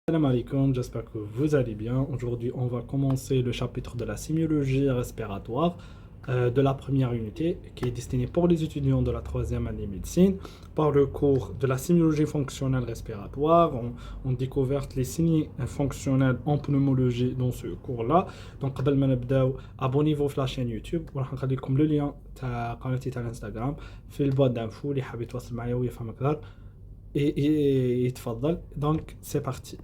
Salam alaikum, j'espère que vous allez bien. Aujourd'hui, on va commencer le chapitre de la sémiologie respiratoire de la première unité qui est destiné pour les étudiants de la troisième année médecine. Par le cours de la sémiologie fonctionnelle respiratoire, on découvre les signes fonctionnels en pneumologie dans ce cours-là. Donc, قبل ما نبداو abonnez-vous في la chaîne YouTube وراح نخلي لكم le lien تاع قناتي تاع الانستغرام في البواد دانفو اللي حاب يتواصل معايا ويفهم اكثر يتفضل. Donc, c'est parti.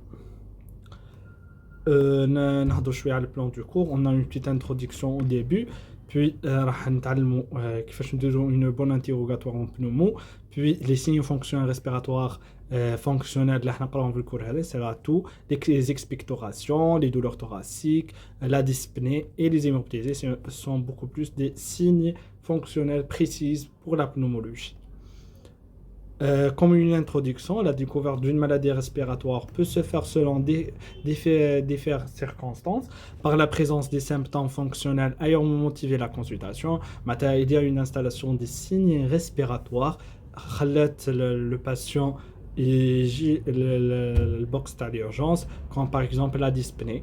نهضروا شويه على البلان دو كور. On a une petite introduction au début, puis راح نتعلموا كيفاش نديروا une bonne interrogatoire en pneumo, puis les signes fonctionnels respiratoires fonctionnels اللي راح نقراوهم في الكور هذا sera tout les expectorations, les douleurs thoraciques, la dyspnée et les hémoptysies. Ce sont beaucoup plus des signes fonctionnels précis pour la pneumologie. Comme une introduction, la découverte d'une maladie respiratoire peut se faire selon différentes circonstances, par la présence des symptômes fonctionnels ayant motivé la consultation. Maintenant, il y a une installation des signes respiratoires, خلت le patient يجي le box تاع l'urgence, comme par exemple la dyspnée.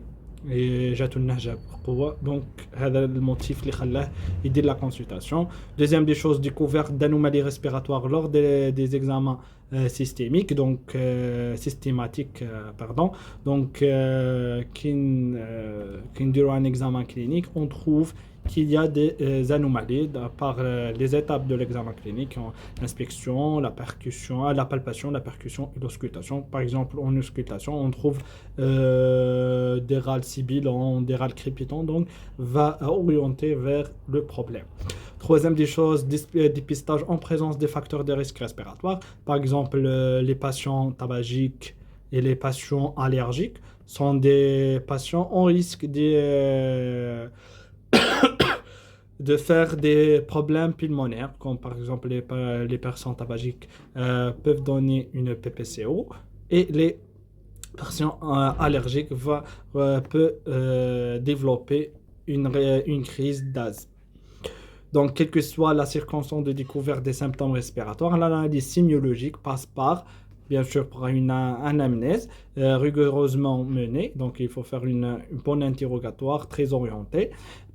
جاته النهجة بقوة. Donc هذا الموتيف اللي خلاه يدير la consultation. Deuxième des choses, découverte d'anomalies respiratoires lors des examens systémiques, donc systématiques, pardon. Donc qui نديروا un examen clinique, on trouve qu'il y a des anomalies par les étapes de l'examen clinique, l'inspection, la percussion, la palpation, la percussion et l'auscultation. Par exemple, en auscultation, on trouve des râles sibilants, des râles crépitants, donc va orienter vers le problème. Troisième des choses, dépistage en présence des facteurs de risque respiratoire. Par exemple, les patients tabagiques et les patients allergiques sont des patients en risque de faire des problèmes pulmonaires, comme par exemple les personnes tabagiques peuvent donner une PPCO, et les patients allergiques peuvent développer une crise d'asthme. Donc, quelle que soit la circonstance de découverte des symptômes respiratoires, l'analyse sémiologique passe par, bien sûr, par une anamnèse rigoureusement menée. Donc, il faut faire une bonne interrogatoire très orientée.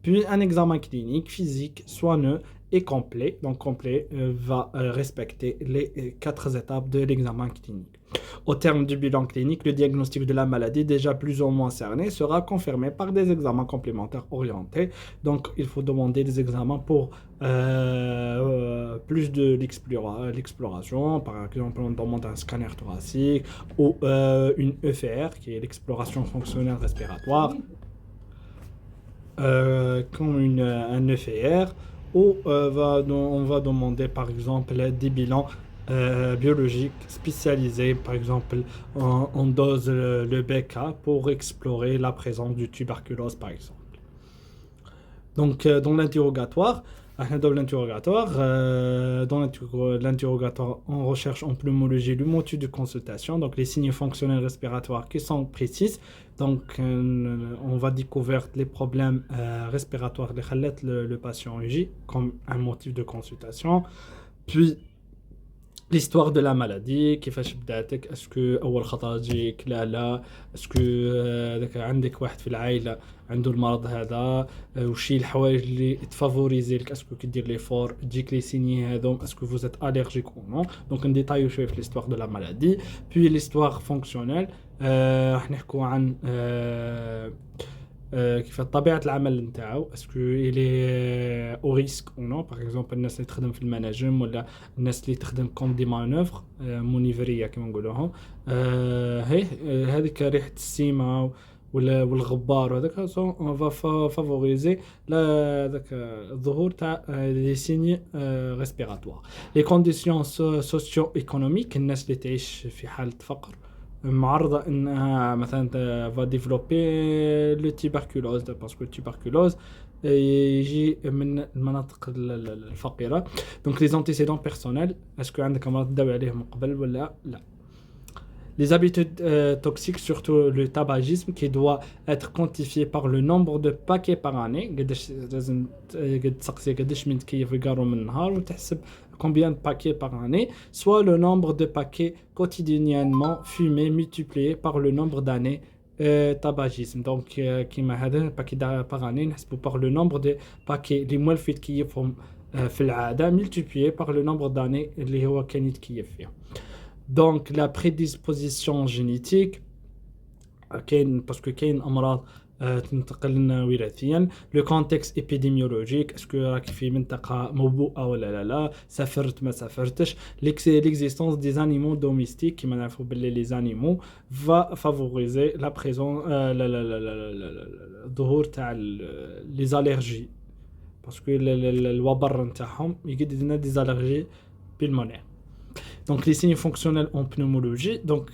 Puis, un examen clinique, physique, soigneux et complet. Donc, complet va respecter les 4 étapes de l'examen clinique. Au terme du bilan clinique, le diagnostic de la maladie, déjà plus ou moins cerné, sera confirmé par des examens complémentaires orientés. Donc, il faut demander des examens pour plus de l'exploration. Par exemple, on demande un scanner thoracique ou une EFR, qui est l'exploration fonctionnelle respiratoire, comme un EFR, ou on va demander par exemple des bilans biologiques spécialisés. Par exemple, on dose le BK pour explorer la présence du tuberculose, par exemple. Donc, dans l'interrogatoire, on recherche en pneumologie le motif de consultation, donc les signes fonctionnels respiratoires qui sont précis. Donc, on va découvrir les problèmes respiratoires qui خلت le patient يجي comme un motif de consultation. Puis, l'histoire de la maladie, كيفاش بداتك، اسكو اول خطره تجيك لا اسكو ذاك عندك واحد في العائله عنده المرض هذا، وشي الحوايج اللي تفافوريزي لك، اسكو كدير لي فور تجيك لي سيني هذوم، اسكو vous êtes allergique ou non. دونك نديتايو شويه في l'histoire de la maladie. Puis l'histoire fonctionnelle، راح نحكوا عن كيف طبيعة العمل نتاعو، اسكو الي او ريسك او نو. باغ اكزومبل الناس اللي تخدم في المناجم ولا الناس اللي تخدم كوم دي مانوفر مونيفريه كما نقولوهم، هي هذيك ريحة السيما والغبار وهذاك اون فا فافوريزي ذاك الظهور تاع لي سيني ريسبيراتوار. لي كونديسيون سوسيو ايكونوميك، الناس اللي تعيش في حالة فقر معرضة انها مثلا va développer le tuberculose، باسكو التوبركلوز يجي من المناطق الفقيرة. دونك لي زونتيسيدون بيرسونيل، اسكو عندك امراض داوي عليهم من قبل ولا لا. Les habitudes toxiques, surtout le tabagisme, qui doit être quantifié par le nombre de paquets par année. قديش لازم تسقسي قديش من تكيف يقاروا من النهار وتحسب combien de paquets par année, soit le nombre de paquets quotidiennement fumés multiplié par le nombre d'années tabagisme. Donc, كيما هذا paquet par année نحسبوا par le nombre de paquets اللي مولفي تكيفهم في العادة multiplié par le nombre d'années اللي هو كان يتكيف فيها. Donc la prédisposition génétique parce que كاين امراض تنتقل وراثيا لو كونتكست épidémiologique اسكو راك في منطقه موبوءه ولا لا سافرت ما سافرتش l'existence des animaux domestiques كما نعرفوا باللي les animaux va favoriser la présence الظهور تاع les allergies parce que الوبر نتاعهم يقدر لنا des allergies pulmonaires. Donc les signes fonctionnels en pneumologie, donc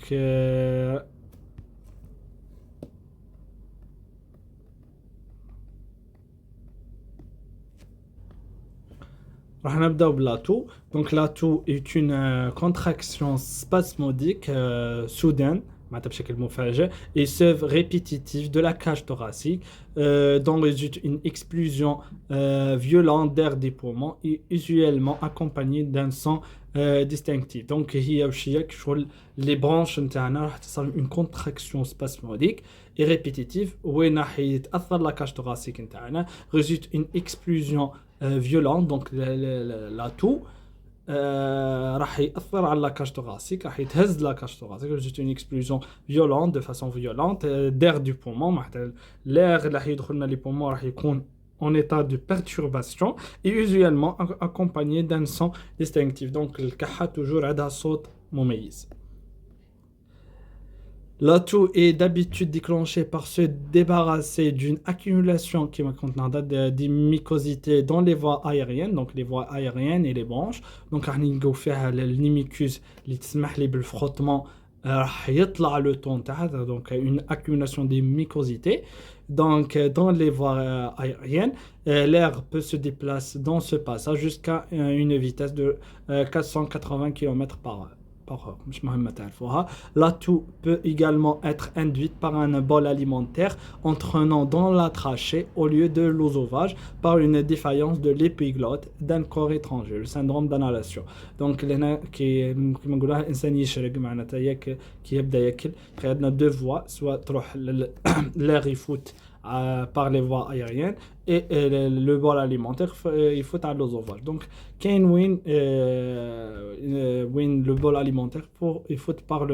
راح نبداو باللاتو. Donc l'ATO est une contraction spasmodique soudaine معناتها بشكل مفاجئ et sève répétitive de la cage thoracique dont résulte une expulsion violente d'air des poumons et usuellement accompagnée d'un son distinctif. Donc هي واش هي شغل les branches نتاعنا راح تصير une contraction spasmodique et répétitive وين راح يتاثر la cage thoracique نتاعنا résulte une expulsion violente donc l'ATO راح يأثر على la cage thoracique راح يتهز la cage thoracique résulte une explosion violente de façon violente d'air du poumon معناتها l'air اللي راح يدخلنا les poumons راح يكون en état de perturbation et usuellement accompagné d'un son distinctif. Donc الكحة toujours عندها صوت مميز. L'ATO est d'habitude déclenché par se débarrasser d'une accumulation qui va contenir des mycosités dans les voies aériennes, donc les voies aériennes et les branches. Donc, on va faire l'imicus qui permet le frottement, le ton, donc une accumulation des mycosités. Donc, dans les voies aériennes, l'air peut se déplacer dans ce passage jusqu'à une vitesse de 480 km par heure. L'ATO peut également être induite par un bol alimentaire entraînant dans la trachée au lieu de l'œsophage par une défaillance de l'épiglotte d'un corps étranger, le syndrome d'inhalation. Donc كما نقولها الانسان يشرق معناتها كي يبدا ياكل عندنا deux voies soit تروح l'air يفوت par les voies aériennes et le bol alimentaire il faut à l'œsophage. Donc كاين وين le bol alimentaire il faut par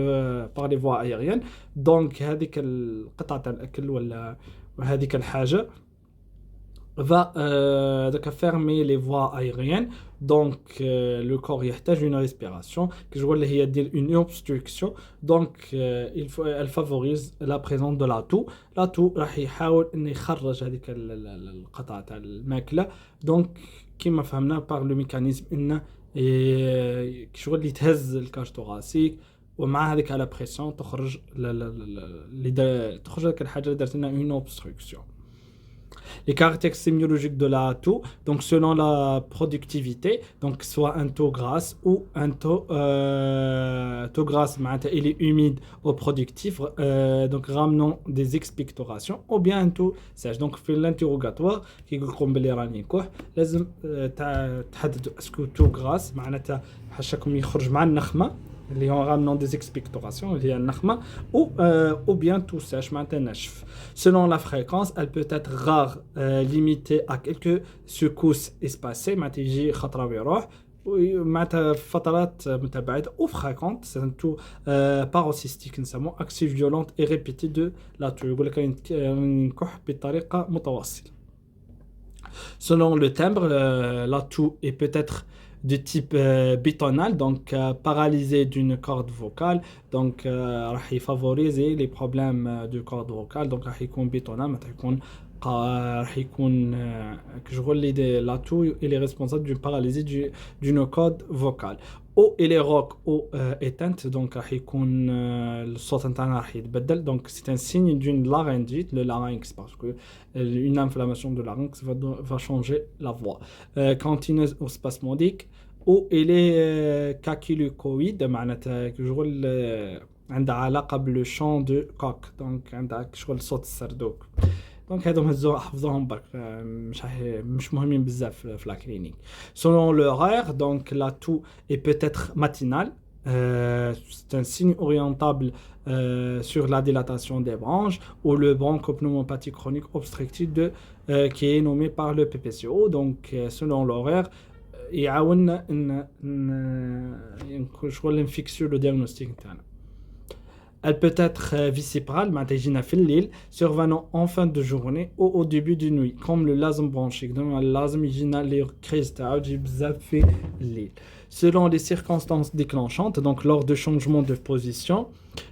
les voies aériennes. Donc هذيك القطعة تاع الأكل ولا هذيك الحاجة va fermer les voies aériennes. Donc le corps يحتاج une respiration que je vois اللي هي دير une obstruction. Donc elle favorise la présence de l'ATO. l'ATO راح يحاول انه يخرج هذيك القطعة تاع الماكلة. Donc كما فهمنا par le mécanisme انه شغل يتهز الكاج thoracique ومع هذيك على بريسيون تخرج تخرج لك الحاجة اللي درت لنا une obstruction. Les caractéristiques sémiologiques de la taux, donc selon la productivité, donc soit un taux grasse ou un taux grasse, il est humide ou productif, donc ramenant des expectorations, ou bien un taux sèche. Donc في l'interrogatoire qui يقولكم بلي راني كح لازم تحددوا اسكو taux grasse معناتها حاشاكم يخرج مع النخمة اللي هو ramenant des expectorations اللي هي النخمة ou bien tout sèche معناتها ناشف. Selon la fréquence, elle peut être rare, limitée à quelques secousses espacées معناتها يجي خطرة ويروح معناتها فترات متباعدة ou fréquente c'est un tout paroxystique نسموه action violente et répétée de la toux يقول لك نكح بطريقة متواصلة. Selon le timbre, la toux est peut-être de type bitonal, donc paralysé d'une corde vocale, donc راح يفافوريزي les problèmes de corde vocale, donc راح يكون bitonal معناتها يكون راح يكون كشغل لي la toux il est responsable d'une paralysie d'une corde vocale. او il est rock ou éteinte, donc راح يكون الصوت نتاعنا راح يتبدل. donc c'est un signe d'une laryngite, le larynx, parce que une inflammation de larynx va changer la voix. Continueuse ou spasmodique ou il est caquileucoïde معناتها كشغل عندها علاقة بالشون دو كوك دونك عندها شغل صوت السردوك دونك هادو هزو حفظوهم برك مش مهمين بزاف في لا كلينيك selon l'horaire donc la toux est peut-être matinale c'est un signe orientable sur la dilatation des branches ou le bronchopneumopathie chronique obstructive qui est nommé par le PPCO donc selon l'horaire يعاوننا ان شغل نفيكسيو لو ديagnostic نتاعنا. Elle peut être viscérale, معناتها في الليل, survenant en fin de journée ou au début de nuit, comme le l'asthme bronchique. Donc, l'asthme يجينا les crises تاعو تجي بزاف في الليل. Selon les circonstances déclenchantes, donc lors de changement de position,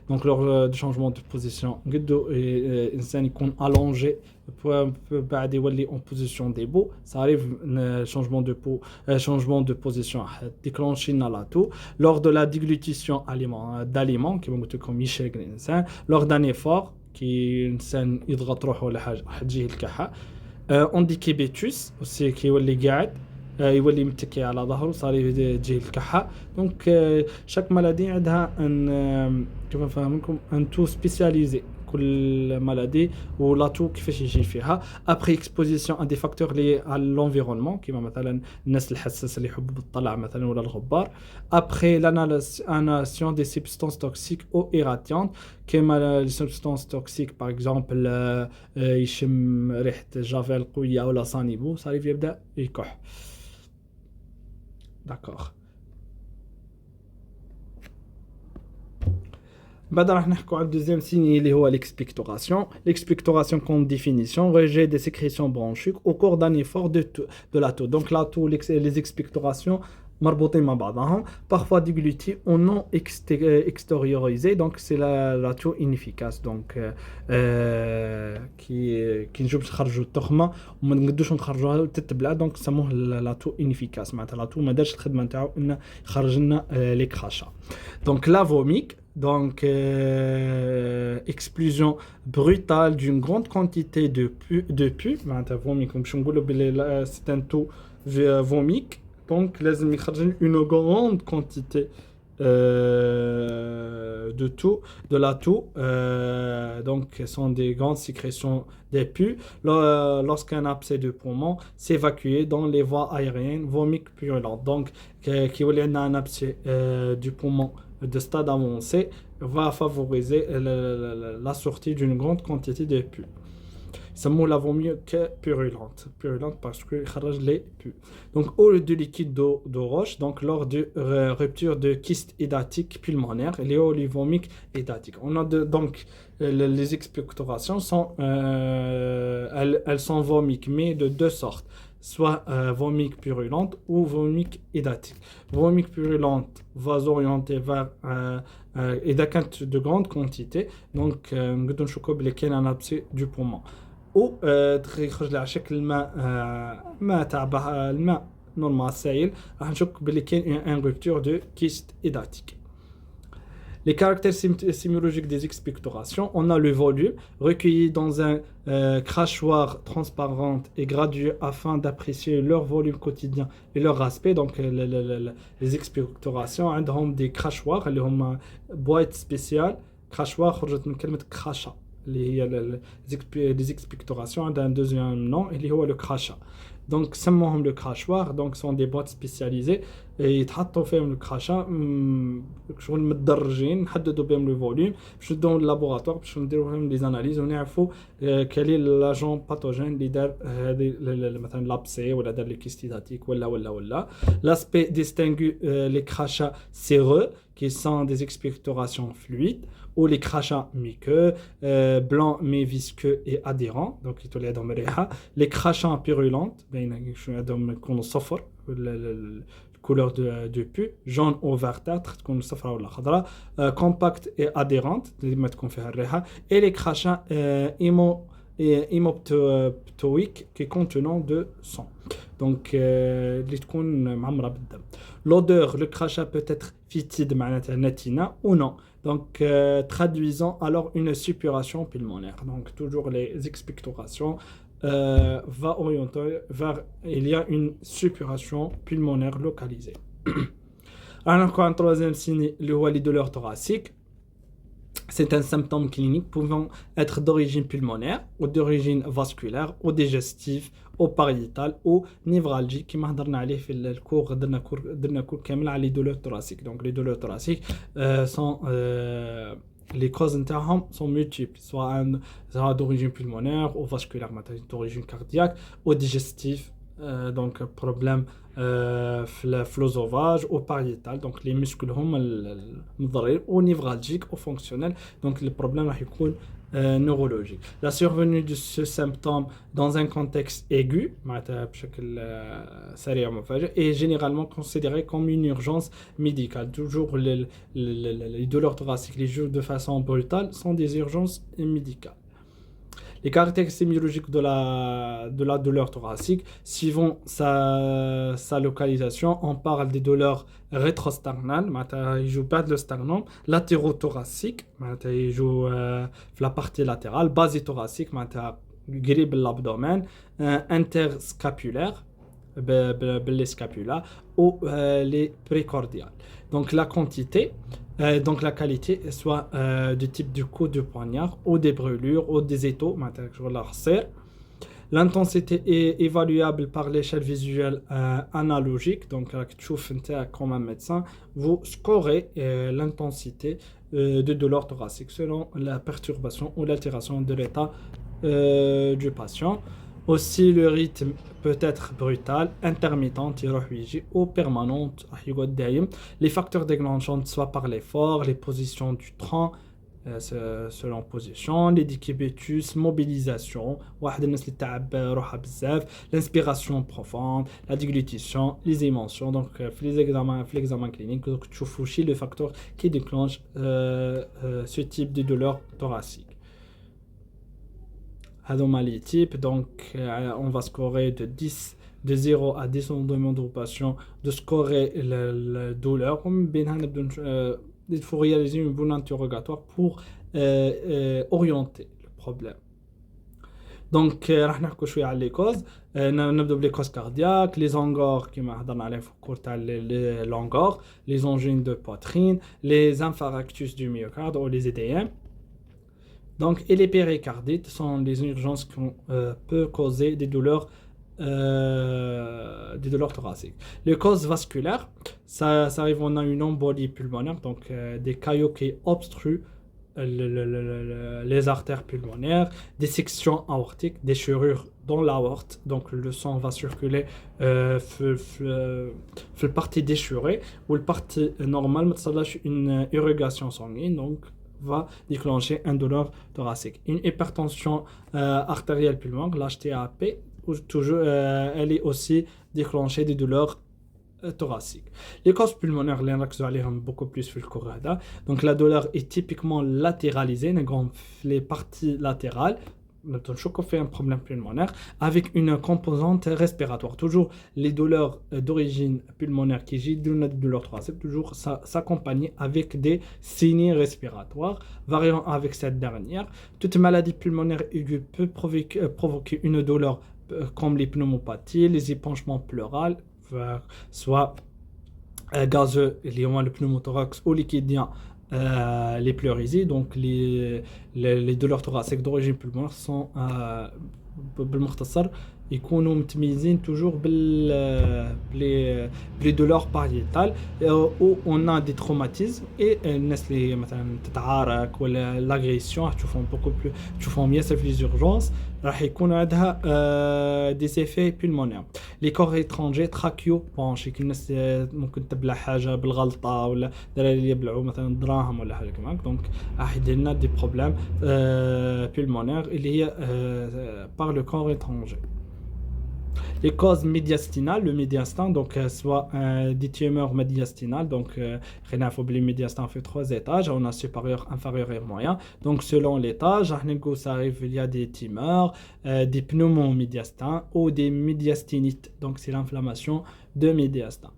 donc lors de changement de position, الإنسان يكون allongé بعد يولي en position debout, ça arrive changement de position déclenché la toux lors de la déglutition d'aliments qui vont comme يشرب الإنسان lors d'un effort كي الإنسان يضغط روحه ولا حاجة تجيه الكحة انديكيبيتوس aussi كي يولي قاعد يولي متكي على ظهره صار يجي الكحة دونك شاك مالادي عندها ان كيف نفهمكم ان تو سبيسياليزي كل مالادي ولا تو كيفاش يجي فيها ابري اكسبوزيسيون ان دي فاكتور لي على لونفيرونمون كيما مثلا الناس الحساسه اللي يحبوا بالطلع مثلا ولا الغبار ابري لاناليسيون دي سبستانس توكسيك او ايراتيانت كيما لي سبستانس توكسيك باغ اكزومبل يشم ريحه جافيل قويه ولا صانيبو صار يبدا يكح. D'accord. بعد راح نحكوا على الدوزيام سيني اللي هو l'expectoration. L'expectoration comme définition rejet des sécrétions bronchiques au cours d'un effort de la toux. Donc la toux, les expectorations مربوطين مع بعضهم parfois déglutis ou non extériorisés donc c'est la toux inefficace donc كي نجوبش نخرجوا التخمه وما نقدوش نخرجوها تتبلع دونك سموه لا تو انيفيكاس معناتها لا تو ما دارش الخدمه نتاعو ان يخرج لنا لي كراشا دونك لا فوميك donc explosion brutale d'une grande quantité de pus معناتها فوميك باش نقولوا بلي c'est un taux vomique donc لازم يخرج une grande quantité de tout, de la toux, donc sont des grandes sécrétions des pus. Lorsqu'un abcès de poumon s'évacue dans les voies aériennes vomiques purulentes. Donc, qui veut dire un abcès du poumon de stade avancé va favoriser la sortie d'une grande quantité de pus. سموه la vomique purulente parce que خرج les pus. Donc au lieu de liquide d'eau roche donc lors de rupture de kyste hydatique pulmonaire les vomiques hydaticiques. On a donc les expectorations sont elles sont vomiques mais de deux sortes soit vomique purulente ou vomique hydatique. Vomique purulente va s'orienter vers إذا كانت de grande quantité donc نقدروا نشوفوا بلي كاين un abcès du poumon او يخرج على شكل ماء تاع الماء نورمال سائل راح نشوف باللي كاين ان رupture دو كيست hydatique. Les caractères sémiologiques des expectorations, on a le volume recueilli dans un crachoir transparente et gradué afin d'apprécier leur volume quotidien et leur aspect. Donc les expectorations عندهم des crachoirs اللي هما boîte spéciale crachoir خرجت من كلمة crachat اللي هي les expectorations عندها un deuxième nom اللي هو le crachat. Donc سموهم le crachoir donc sont des boîtes spécialisées يتحطوا فيهم الكراشا شغل متدرجين نحددوا بهم لو فوليوم باش ندوهم للابوغاتوار باش نديروا لهم لي زاناليز ونعرفوا كالي لاجون باثوجين اللي دار هذه مثلا لابسي ولا دار لي كيستيداتيك ولا l'aspect distingue les crachats séreux qui sont des expectorations fluides ou les crachats muqueux blancs mais visqueux et adhérents donc يطلع عندهم ريحه les crachats purulentes بين شنو عندهم يكونوا صفر couleur de pus jaune ou verdâtre تكون صفراء ولا خضراء compact et adhérente اللي ما تكون فيها الريحه et les crachats hémoptoïques qui contenant de sang donc اللي تكون معمره بالدم. L'odeur le crachat peut être fétide معناتها نتنه ou non donc traduisant alors une suppuration pulmonaire. Donc toujours les expectorations va orienter vers il y a une suppuration pulmonaire localisée. Alors encore un troisième signe اللي هو les douleurs thoraciques. C'est un symptôme clinique pouvant être d'origine pulmonaire ou d'origine vasculaire ou digestive ou pariétale ou névralgique qui m'a donné في الكور درنا كور كامل على les douleurs thoraciques. Donc les douleurs thoraciques sont les causes نتاعهم sont multiples, soit d'origine pulmonaire ou vasculaire, d'origine cardiaque ou digestive. Donc problème في l'œsophage ou pariétal, donc les muscles هم المضرين ou névralgiques ou fonctionnels, donc le problème راح يكون neurologique. La survenue de ce symptôme dans un contexte aigu معناتها بشكل سريع ومفاجئ est généralement considéré comme une urgence médicale. Toujours les douleurs thoraciques, les jours de façon brutale sont des urgences médicales. Les caractéristiques sémiologiques de la douleur thoracique, suivant sa localisation, on parle des douleurs rétrosternales, il joue pas de le sternum, latérothoracique, il joue la partie latérale, basithoracique, grippe l'abdomen, interscapulaire, les scapulas, ou les précordiales. Donc la quantité, donc la qualité, soit du type du coup de poignard, ou des brûlures, ou des étaux, l'intensité est évaluable par l'échelle visuelle analogique. Donc comme un médecin, vous scorez l'intensité de douleur thoracique selon la perturbation ou l'altération de l'état du patient. Aussi, le rythme peut être brutal, intermittent, ou permanent. Les facteurs déclenchants, soit par l'effort, les positions du tronc, selon position, les décubitus, mobilisation, l'inspiration profonde, la déglutition, les émotions. Donc, l'examen clinique, tu vois aussi le facteur qui déclenche ce type de douleur thoracique. Les types, donc on va scorer de 0 à 10 en demande au patient de scorer la douleur. Il faut réaliser une bonne interrogatoire pour orienter le problème. Donc, راح نحكوا شويه على les causes. نبدأ les causes cardiaques, les angores كما هضرنا عليهم في الكور تاع l'angor, les angines de poitrine, les infarctus du myocarde ou les EDM. Donc, et les péricardites sont les urgences qui peuvent causer des douleurs thoraciques. Les causes vasculaires, ça arrive, on a une embolie pulmonaire, donc des caillots qui obstruent les artères pulmonaires, des sections aortiques, des déchirures dans l'aorte, donc le sang va circuler la partie déchirée, ou la partie normale, une irrigation sanguine, donc va déclencher une douleur thoracique. Une hypertension artérielle pulmonaire, l'HTAP, toujours, elle est aussi déclenchée des douleurs thoraciques. Les causes pulmonaires, les beaucoup plus sur le cours. Donc la douleur est typiquement latéralisée, les parties latérales. On fait un problème pulmonaire avec une composante respiratoire. Toujours les douleurs d'origine pulmonaire qui j'ai de douleur thoracique, toujours s'accompagner avec des signes respiratoires variant avec cette dernière. Toute maladie pulmonaire aiguë peut provoquer une douleur comme les pneumopathies, les épanchements pleuraux, soit gazeux, le pneumothorax ou liquidien. Les pleurésies, donc les douleurs thoraciques d'origine pulmonaire sont بالمختصر يكونوا متميزين toujours les douleurs pariétales où on a des traumatismes et الناس اللي مثلا تتعارك ولا l'agression تشوفهم beaucoup plus تشوفهم ياسر في les urgences راح يكون عندها des effets pulmonaires. Les corps étrangers trachéobronchiques, الناس ممكن تبلع حاجه بالغلطه ولا دراري يبلعوا مثلا دراهم ولا حاجه كمان، donc راح يدير لنا des problèmes pulmonaires اللي هي par le corps étranger. Les causes médiastinales, le médiastin, donc soit des tumeurs médiastinales, donc les médiastins fait 3 étages, on a supérieur, inférieur et moyen. Donc selon l'étage, ça arrive, il y a des tumeurs, des pneumomédiastins ou des médiastinites, donc c'est l'inflammation de médiastin.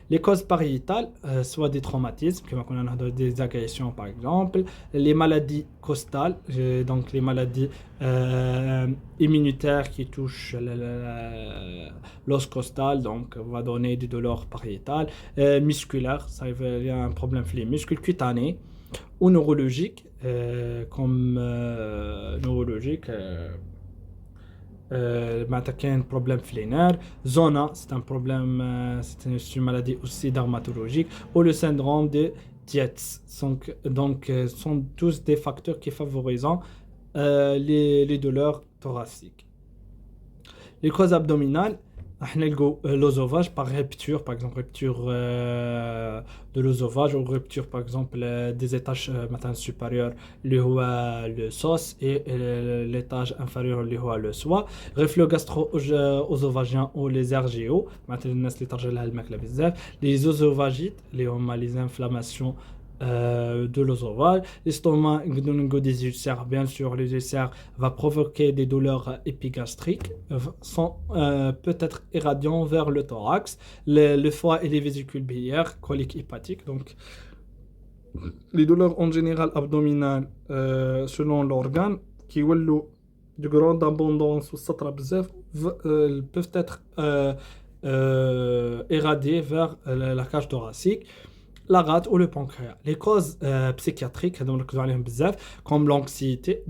Les causes pariétales, soit des traumatismes, comme on a des agressions par exemple, les maladies costales, donc les maladies immunitaires qui touchent l'os costal, donc va donner des douleurs pariétales, musculaires, ça il y a un problème sur les muscles cutanés, Ou neurologique, comme neurologique. معناتها كاين بروبلème في les nerfs. Zona, c'est un problème, c'est une maladie aussi dermatologique. Ou le syndrome de Tietz. Donc, sont tous des facteurs qui favorisent les douleurs thoraciques. Les causes abdominales, l'œsophage par rupture, par exemple rupture de l'œsophage ou rupture par exemple des étages maintenant supérieurs, le sauce et l'étage inférieur, le soie, reflux gastro-œsophagien ou les RGO, maintenant les œsophagites, les inflammations de l'œsophage, l'estomac, des ulcères, bien sûr, les ulcères va provoquer des douleurs épigastriques, sont peut-être irradiants vers le thorax, le foie et les vésicules biliaires, coliques hépatiques. Donc, les douleurs en général abdominales, selon l'organe, qui ont de grande abondance ou peuvent être irradiées vers la cage thoracique, la rate ou le pancréas. Les causes psychiatriques, comme l'anxiété,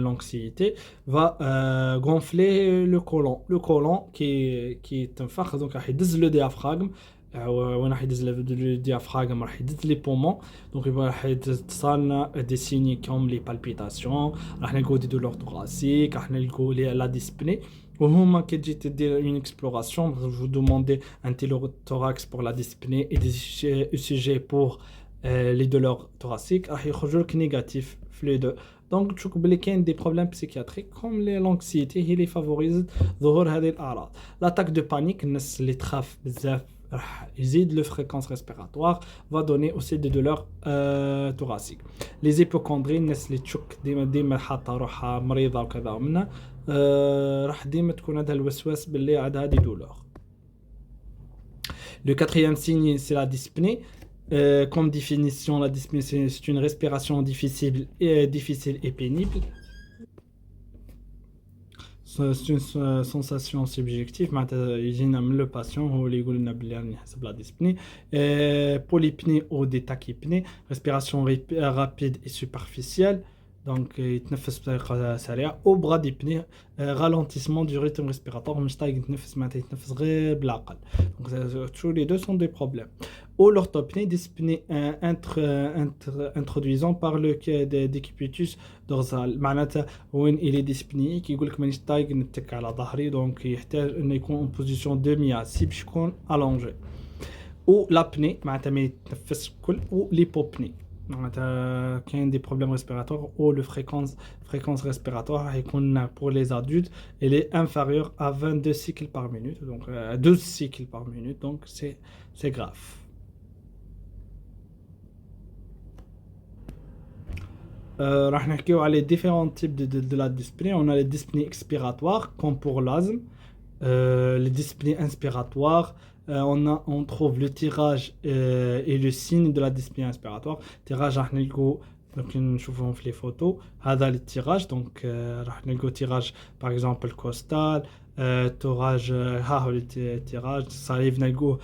l'anxiété va gonfler le côlon. Le côlon qui est un phare, donc il dézle le diaphragme. وين يدز le diaphragme راح يدز les poumons, donc راح يتصالنا des signes comme les palpitations, راح نلقوا des douleurs thoraciques, راح نلقوا la dyspnée. وهما كي تجي تدير une exploration, vous demandez un thorax pour la dyspnée et des ECG pour les douleurs thoraciques, راح يخرجوا لك négatif في les deux. Donc تشوف بلي كاين des problèmes psychiatriques comme l'anxiété هي اللي favorise ظهور هذه الأعراض. L'attaque de panique, الناس اللي تخاف بزاف راح يزيد le fréquence respiratoire, va donner aussi des douleurs thoraciques. Les hypochondries, الناس اللي تشك ديما حاطه روحها مريضه وكذا منها راح ديما تكون عندها الوسواس باللي عندها دي douleurs. Le quatrième signe, c'est la dyspnée. Comme définition, la dyspnée, c'est une respiration difficile et pénible. C'est une sensation subjective. معناتها le patient هو اللي يقول لنا بلي راني حسب la dyspnée. Polypnée ou des tachypnées, respiration rapide et superficielle. Donc يتنفس بطريقه سريعه. Ou bradypnée, ralentissement du rythme respiratoire, مش طايق يتنفس معناتها يتنفس غير بالعقل. Donc tous les deux sont des problèmes. Ou l'orthopnée, dyspnée introduisant par le décubitus dorsal. معناتها وين il est dyspnéique يقول لك مانيش طايق نتك على ظهري، donc يحتاج انه يكون en position demi-assis باش يكون allongé. Ou l'apnée معناتها ما يتنفس كل. Ou l'hypopnée معناتها كاين des problèmes respiratoires ou le fréquence respiratoire يكون pour les adultes elle est inférieure à 22 cycles par minute, donc 12 cycles par minute, donc c'est grave. راح نحكيو على différents types de la dyspnée. On a les dyspnées expiratoires comme pour l'asthme, les dyspnées inspiratoires. On trouve le tirage et le signe de la dyspnée inspiratoire. Tirage راح نلقو donc نشوفهم في les photos. هذا le tirage, donc راح نلقو tirage par exemple costal, tirage ها هو le tirage salive نلقوه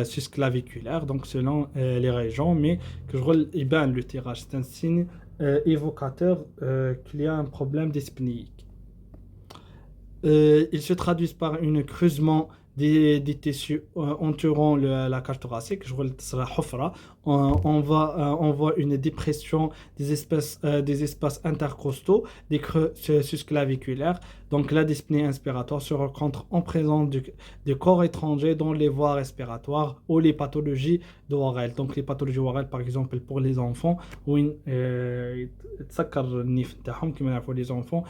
susclaviculaire, donc selon les régions, mais que je يبان le tirage, c'est un signe évocateur qu'il y a un problème dyspnéique. Ils se traduisent par un creusement des tissus entourant la cage thoracique. Je vois la hufra. On voit une dépression des espaces intercostaux, des creux susclaviculaires. Donc la dyspnée inspiratoire se rencontre en présence de corps étrangers dans les voies respiratoires ou les pathologies d'ORL. Donc les pathologies ORL par exemple pour les enfants, où تسكر النيف نتاعهم كما نعرفوا les enfants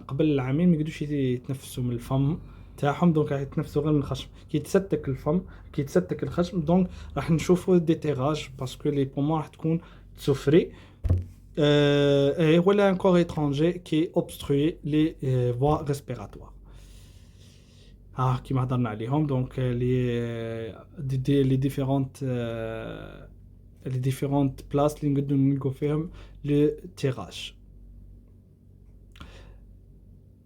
قبل العامين ما يقدروش يتنفسوا من الفم تاعهم، دونك راح يتنفسوا غير من الخشم. كي يتستك الفم كي يتستك الخشم دونك راح نشوفوا دي تيراج باسكو لي بومون راح تكون سوفري ولا un corps étranger qui obstrue les voies respiratoires. كيما هضرنا عليهم دونك les différentes places اللي نقدروا نلقوا فيهم le tirage.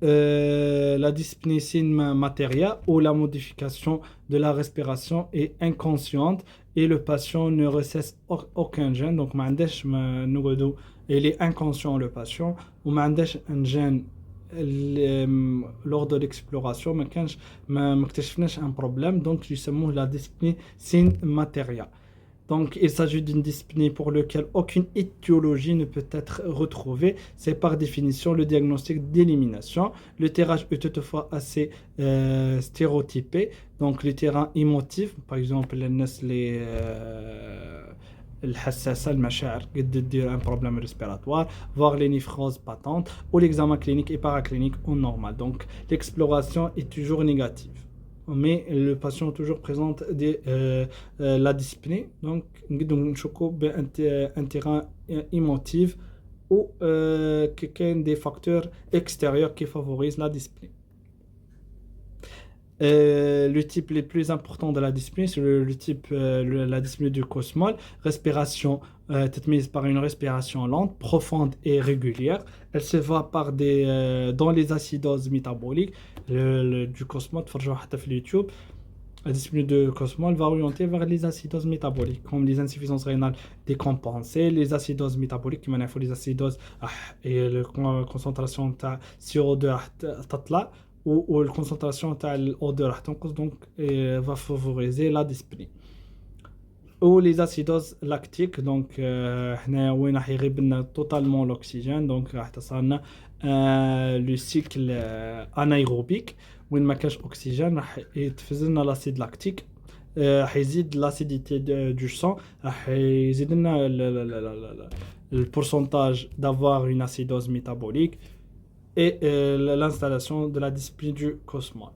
la dyspnée c'est une matérielle où la modification de la respiration est inconsciente et le patient ne recèle aucun gène. Donc, ما عندش نقولوا il est inconscient le patient وما عندش un gène lors de l'exploration ما اكتشفناش un problème donc يسموه la dyspnée c'est matérielle. Donc, il s'agit d'une dyspnée pour laquelle aucune étiologie ne peut être retrouvée. C'est par définition le diagnostic d'élimination. Le tirage est toutefois assez stéréotypé. Donc, le terrain émotif, par exemple, les الحساسة المشاعر قد تدير un problème respiratoire, voire les néphroses patentes, ou l'examen clinique et paraclinique au normal. Donc, l'exploration est toujours négative. Mais le patient toujours présente la dyspnée. Donc, nous avons un terrain émotif ou des facteurs extérieurs qui favorisent la dyspnée. Le type le plus important de la dyspnée, c'est le type la dyspnée du cosmol. Respiration mise par une respiration lente, profonde et régulière. Elle se voit dans les acidoses métaboliques. Du cosmol, YouTube, la dyspnée du cosmol va orienter vers les acidoses métaboliques, comme les insuffisances rénales décompensées, les acidoses métaboliques, qui manifestent les acidoses et la concentration de CO2 tatla. Ou la concentration de l'odeur donc va favoriser la dyspnée. Ou les acidoses lactiques, donc on a totalement l'oxygène, donc le cycle anaérobique où il manque d'oxygène et faisant l'acide lactique يزيد l'acidité du sang, يزيد le pourcentage d'avoir une acidose métabolique et l'installation de la dyspnée du cosmol.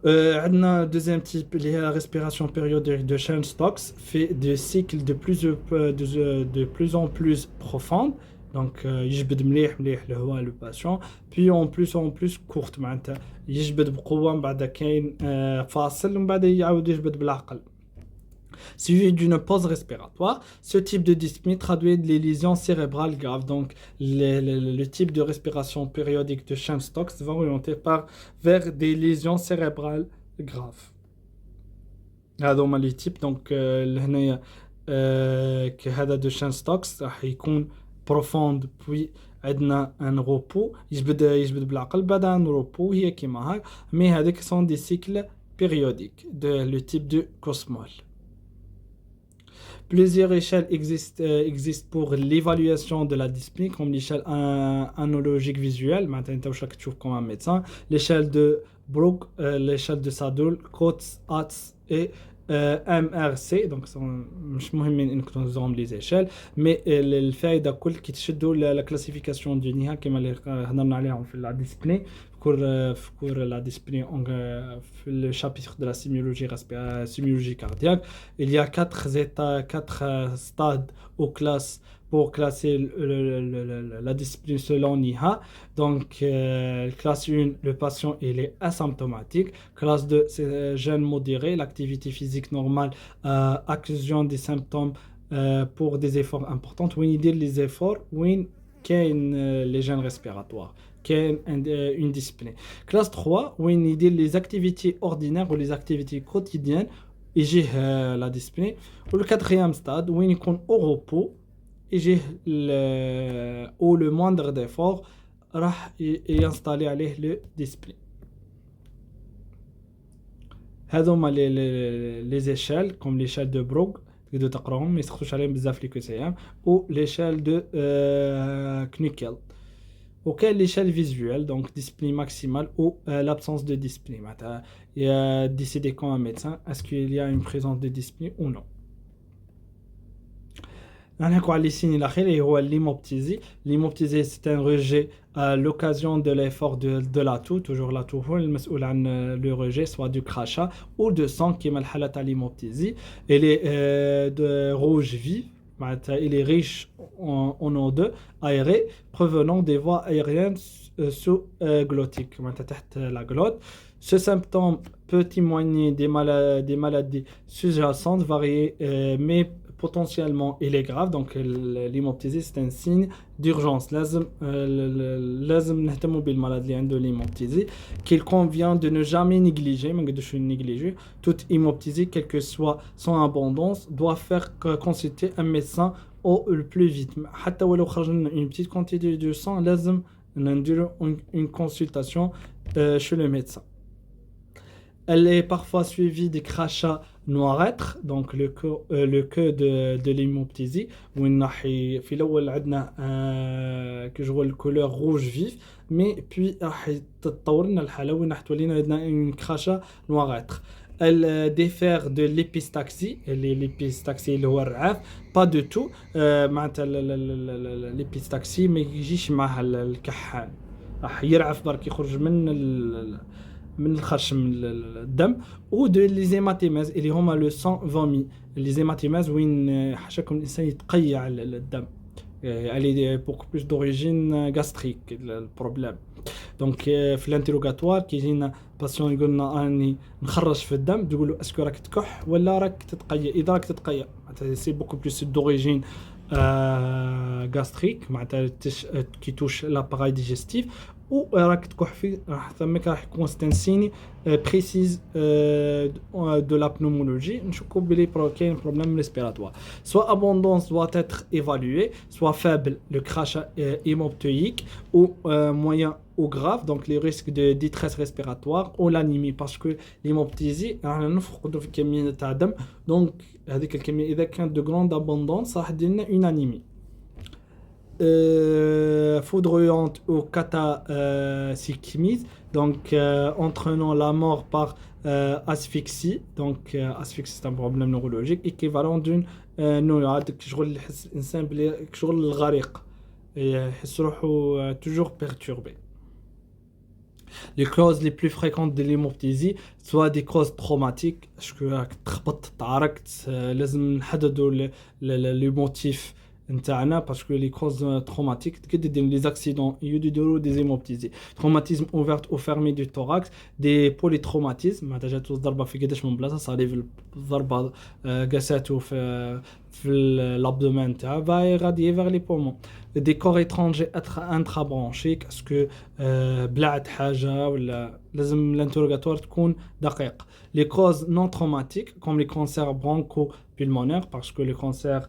Un deuxième type, la respiration périodique de Chern-Stokes fait des cycles de plus en plus profondes. Donc, يجبد مليح الهواء le patient, puis en plus courte معناتها يجبد بقوة من بعد كاين فاصل ومن بعد يعاود يجبد بالعقل. Suivi d'une pause respiratoire. Ce type de dyspnée traduit les lésions cérébrales graves. Donc, le type de respiration périodique de Chern-Stokes va orienter vers des lésions cérébrales graves. هذوما les types. Donc, هنايا كهذا de Chern-Stokes راح يكون profonde puis عندنا un repos يجبد بالعقل بعد un repos هي كيما هاك. Mais هذيك sont des cycles périodiques de le type de cosmol. Plusieurs échelles existent pour l'évaluation de la dyspnée, comme l'échelle analogique visuelle, maintenant je la comme un médecin, l'échelle de Brooke, l'échelle de Sadoul, Coates, Hatz et MRC. Donc مش مهمين انكم تنظموا les échelles, mais الفائده كل كي تشدوا la classification du NIHA كما اللي هضرنا عليهم في la dyspnée pour la dyspnée في le chapitre de la sémiologie cardiaque. Il y a 4 stades ou classes pour classer la dyspnée selon NIHA. Donc, classe 1, le patient il est asymptomatique. Classe 2, c'est gène modéré, l'activité physique normale, accusation des symptômes pour des efforts importants. Où il dit les efforts, où il les gènes respiratoires. Une dyspnée. Classe 3, où il dit les activités ordinaires ou les activités quotidiennes, et j'ai la dyspnée. Ou le 4e stade, où il est au repos, et j'ai le moindre d'effort, راح ينستالي عليه le dyspnée. هذوما les échelles, comme l'échelle de Brooke, تقدروا تقراهم ما يسخطوش عليهم بزاف لي كوسيام, ou l'échelle de Knuckle. Auquel l'échelle visuelle, donc dyspnée maximale ou l'absence de dyspnée. Il y a décidé quand un médecin, est-ce qu'il y a une présence de dyspnée ou non. Les signes l'hémoptysie. L'hémoptysie, c'est un rejet à l'occasion de l'effort de l'atout, toujours l'atout, le rejet, soit du crachat ou de sang qui est mal à l'hémoptysie. Elle est de rouge vif. Il est riche en O2 aéré provenant des voies aériennes sous-glottiques, la glotte. Ce symptôme peut témoigner des maladies sous-jacentes variées, mais potentiellement il est grave. Donc l'hémoptysie c'est un signe d'urgence. لازم نهتموا بالمرض اللي عنده l'hémoptysie qu'il convient de ne jamais négliger. ما نقدرش négliger. Toute hémoptysie, quelle que soit son abondance, doit faire consulter un médecin au le plus vite. حتى ولو خرج لنا une petite quantité de sang, لازم نديرو une consultation chez le médecin. Elle est parfois suivie des crachats noirâtres, donc le queue de l'hémoptysie. في الأول عندنا كيجوا الكولور rouge vif, mais puis راح تتطور لنا الحالة وين راح تولينا عندنا une crachat noirâtre. Elle diffère de l'épistaxie. L'épistaxie اللي هو الرعاف pas du tout. معناتها l'épistaxie ما يجيش معها الكحان، راح يرعف برك يخرج من الخرشم الدم. و دو لي زيماتيماز اللي هما لو سان فومي. لي زيماتيماز وين حاشاكم الانسان يتقيع الدم. Elle est beaucoup plus d'origine gastrique le problème. Donc في الانتروغاتوار كيجينا باسيون يقول لنا راني نخرج في الدم، تقول له اسكو راك تكح ولا راك تتقيا. اذا راك تتقيا معناتها سي بوكو بلوس d'origine gastrique معناتها كي توش l'appareil digestif. ou راك تكح في راح ثمك راح يكون ستانسيني بريسيز de la pneumologie نشوفوا بلي كاين problème respiratoire. Soit abondance doit être évaluée, soit faible le crachat hémoptylique, ou moyen ou grave, donc les risques de détresse respiratoire ou l'anémie, parce que l'hémoptysie رانا نفقدوا في كمية تاع الدم. donc هذيك الكمية إذا كانت de grande abondance راح دير لنا une anémie foudroyante ou cataclysmie, donc entraînant la mort par asphyxie. Donc asphyxie c'est un problème neurologique équivalent d'une noyade. كشغل يحس الإنسان بلي كشغل الغريق، يحس روحه toujours perturbé. Les causes les plus fréquentes de l'hémoptysie soit des causes traumatiques. Parce que راك تخبط تعركت لازم نحددوا le motif نتاعنا، parce que les causes traumatiques تقدر les accidents يديروا des hémoptysies. Traumatisme ouvert ou fermé du thorax, des polytraumatismes معناتها جاتو ضربه في قداش من بلاصه، صاري الضربه قاساتو في l'abdomen تاعها va irradier vers les poumons. Des corps étrangers intrabronchiques, est-ce que بلعت حاجه ولا لازم l'interrogatoire تكون دقيق. Les causes non traumatiques comme les cancers broncho-pulmonaires, parce que les cancers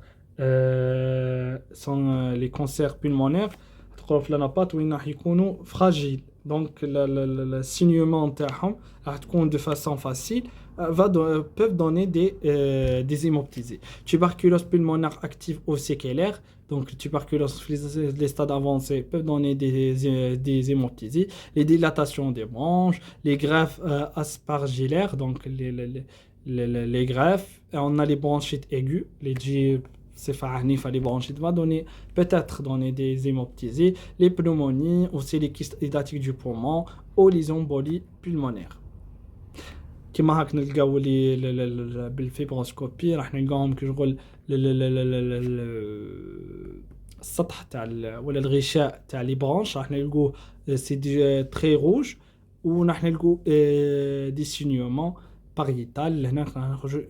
sont les cancers pulmonaires تقروا في لانابات وين راح يكونوا fragiles. donc le saignement تاعهم راح تكون de façon facile peuvent donner des hémoptysies. Tuberculose pulmonaire active ou séquelaire, donc tuberculose les stades avancés peuvent donner des hémoptysies. Les dilatations des bronches, les greffes aspergillaires, donc les greffes. On a les bronchites aiguës, les صفة عنيفة les bronchites va peut-être donner des hémoptysies. Les pneumonies, aussi les kystes édatiques du poumon ou les embolies pulmonaires. كما هاك نلقاو لي بالفيبروسكوبي راح نلقاهم كيشغل السطح تاع ولا الغشاء تاع لي برونش راح نلقوه سي دي تري روج، وراح نلقو دي سينيومون pariétal. هنا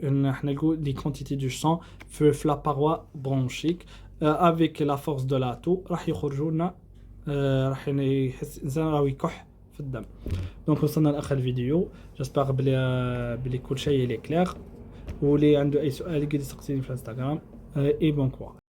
راح نلقو لي كونتيتي دو سان في لا باروا برونشيك avec la force de l'atout راح يخرجوا لنا راح يحس الانسان راهو يكح في الدم. دونك وصلنا لاخر الفيديو، جيسبر بلي كل شيء لي كلير، واللي عنده اي سؤال يقدر يسقسيني في الانستغرام. اي بون كوا.